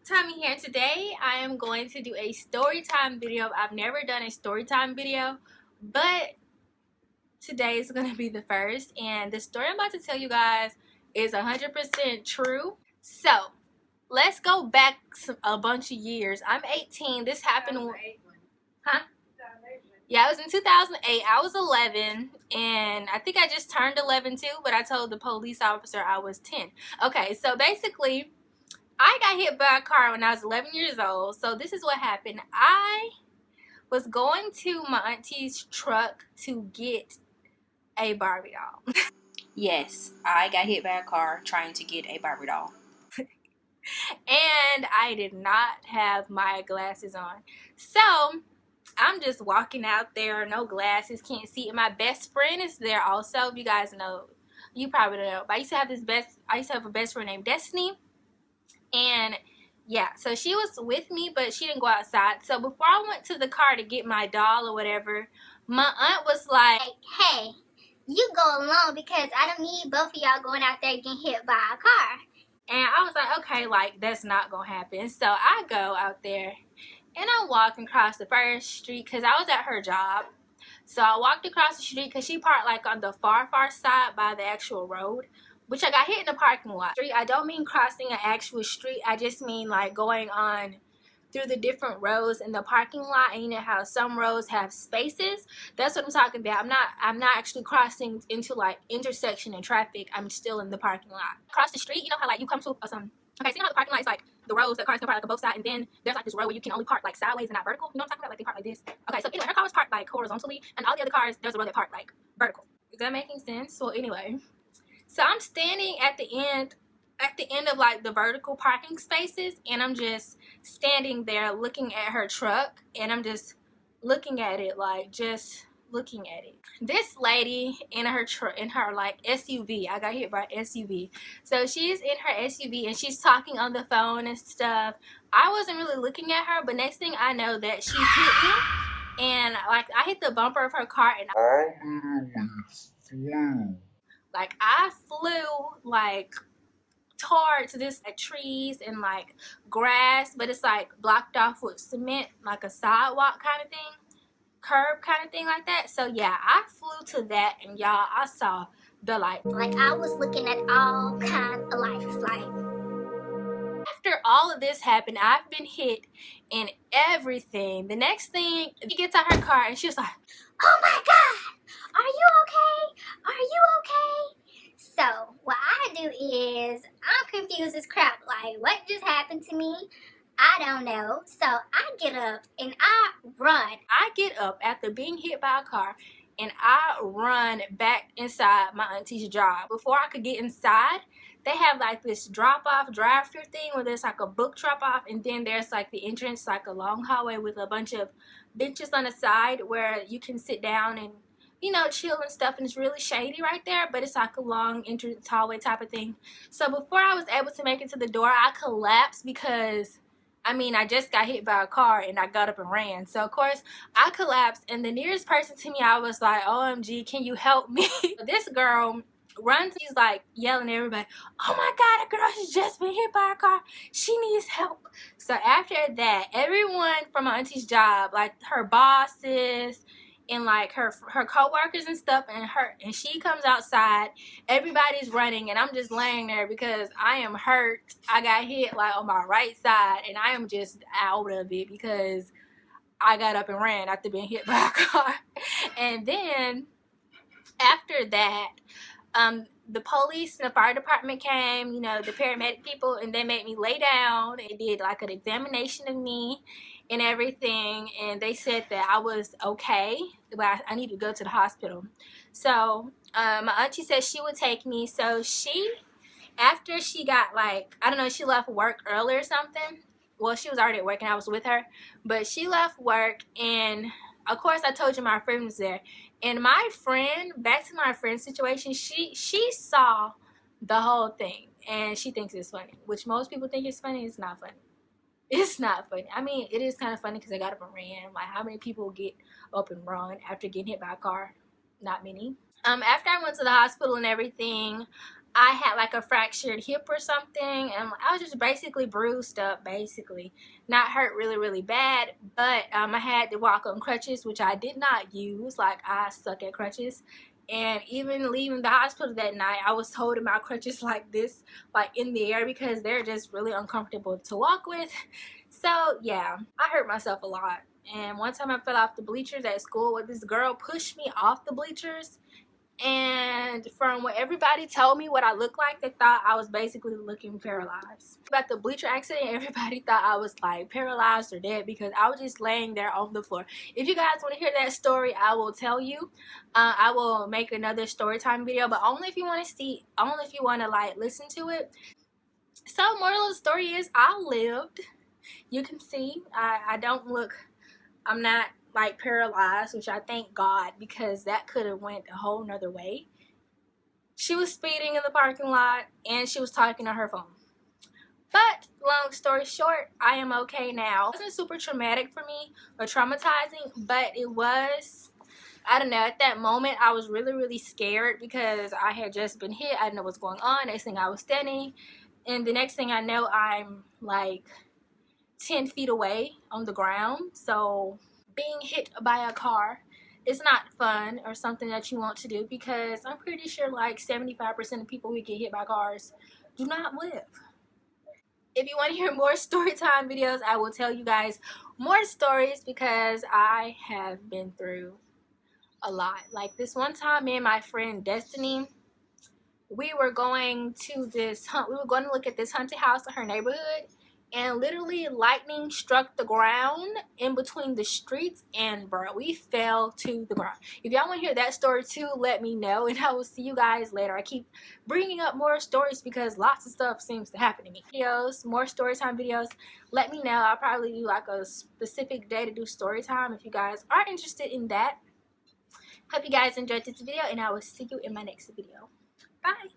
Tommy here. Today I am going to do a story time video. I've never done a story time video, but today is going to be the first, and the story I'm about to tell you guys is 100% true. So let's go back a bunch of years. I'm 18. This happened huh? Yeah, it was in 2008. I was 11, and I think I just turned 11 too, but I told the police officer I was 10. Okay, so basically I got hit by a car when I was 11 years old. So this is what happened. I was going to my auntie's truck to get a Barbie doll. Yes, I got hit by a car trying to get a Barbie doll. And I did not have my glasses on. So I'm just walking out there, no glasses, can't see. And my best friend is there also. If you guys know, you probably don't know. But I used to have a best friend named Destiny. And yeah, so she was with me, but she didn't go outside. So before I went to the car to get my doll or whatever, my aunt was like, hey, you go alone because I don't need both of y'all going out there getting hit by a car. And I was like, okay, like, that's not gonna happen. So I go out there and I'm walking across the first street because I was at her job. So I walked across the street because she parked like on the far side by the actual road, which I got hit in the parking lot. I don't mean crossing an actual street. I just mean like going on through the different roads in the parking lot. And you know how some roads have spaces? That's what I'm talking about. I'm not actually crossing into like intersection and traffic. I'm still in the parking lot. Across the street, you know how like you come to some, okay, so you know how the parking lot is like the roads that cars can park like on both sides, and then there's like this road where you can only park like sideways and not vertical. You know what I'm talking about? Like they park like this. Okay, so anyway, her car was parked like horizontally, and all the other cars, there's a road that parked like vertical. Is that making sense? Well, anyway. So I'm standing at the end of like the vertical parking spaces, and I'm just standing there looking at her truck, and I'm just looking at it, like just looking at it. This lady in her like SUV, I got hit by an SUV. So she's in her SUV and she's talking on the phone and stuff. I wasn't really looking at her, but next thing I know that she hit me, and like I hit the bumper of her car, and I literally flew. Like I flew like towards this like trees and like grass, but it's like blocked off with cement, like a sidewalk kind of thing, curb kind of thing like that. So yeah, I flew to that, and y'all, I saw the light. Like I was looking at all kinds of lights. Like after all of this happened, I've been hit and everything. The next thing, she gets out her car and she was like, oh my God, are you okay? Are you okay? So what I do is I'm confused as crap. Like what just happened to me? I don't know. So I get up and I run. I get up after being hit by a car and I run back inside my auntie's job. Before I could get inside, they have like this drop-off drive-through thing where there's like a book drop-off, and then there's like the entrance, like a long hallway with a bunch of benches on the side where you can sit down and, you know, chill and stuff, and it's really shady right there, but it's like a long entrance hallway type of thing. So before I was able to make it to the door, I collapsed because, I mean, I just got hit by a car and I got up and ran. So of course I collapsed, and the nearest person to me, I was like, OMG, can you help me? This girl runs, she's like yelling at everybody, oh my God, a girl has just been hit by a car, she needs help. So after that, everyone from my auntie's job, like her bosses and like her co-workers and stuff, and she comes outside, everybody's running, and I'm just laying there because I am hurt. I got hit like on my right side, and I am just out of it because I got up and ran after being hit by a car. And then after that, the police and the fire department came, you know, the paramedic people, and they made me lay down and did like an examination of me and everything, and they said that I was okay, but I need to go to the hospital. So my auntie said she would take me. So after she got like, I don't know, she left work early or something. Well, she was already at work and I was with her, but she left work, and of course I told you my friend was there. And my friend, back to my friend situation, she saw the whole thing and she thinks it's funny, which most people think it's funny. It's not funny. It's not funny. I mean, it is kind of funny because I got up and ran. Like, how many people get up and run after getting hit by a car? Not many. After I went to the hospital and everything, I had like a fractured hip or something, and I was just basically bruised up, basically. Not hurt really bad, but I had to walk on crutches, which I did not use. Like, I suck at crutches. And even leaving the hospital that night, I was holding my crutches like this, like in the air, because they're just really uncomfortable to walk with. So yeah, I hurt myself a lot. And one time I fell off the bleachers at school where this girl pushed me off the bleachers. And from what everybody told me what I looked like, they thought I was basically looking paralyzed. About the bleacher accident, everybody thought I was like paralyzed or dead because I was just laying there on the floor. If you guys want to hear that story, I will tell you. I will make another story time video, but only if you want to see, only if you want to like listen to it. So moral of the story is I lived. You can see I don't look, I'm not like paralyzed, which I thank God, because that could have went a whole nother way. She was speeding in the parking lot and she was talking on her phone. But long story short, I am okay now. It wasn't super traumatic for me or traumatizing, but it was, I don't know, at that moment I was really scared because I had just been hit. I didn't know what's going on. Next thing I was standing, and the next thing I know I'm like 10 feet away on the ground. So being hit by a car is not fun or something that you want to do, because I'm pretty sure like 75% of people who get hit by cars do not live. If you want to hear more story time videos, I will tell you guys more stories, because I have been through a lot. Like this one time, me and my friend Destiny, we were going to look at this haunted house in her neighborhood, and literally lightning struck the ground in between the streets, and bro, we fell to the ground. If y'all want to hear that story too, let me know, and I will see you guys later. I keep bringing up more stories because lots of stuff seems to happen to me. Videos, more story time videos, let me know. I'll probably do like a specific day to do story time if you guys are interested in that. Hope you guys enjoyed this video, and I will see you in my next video. Bye.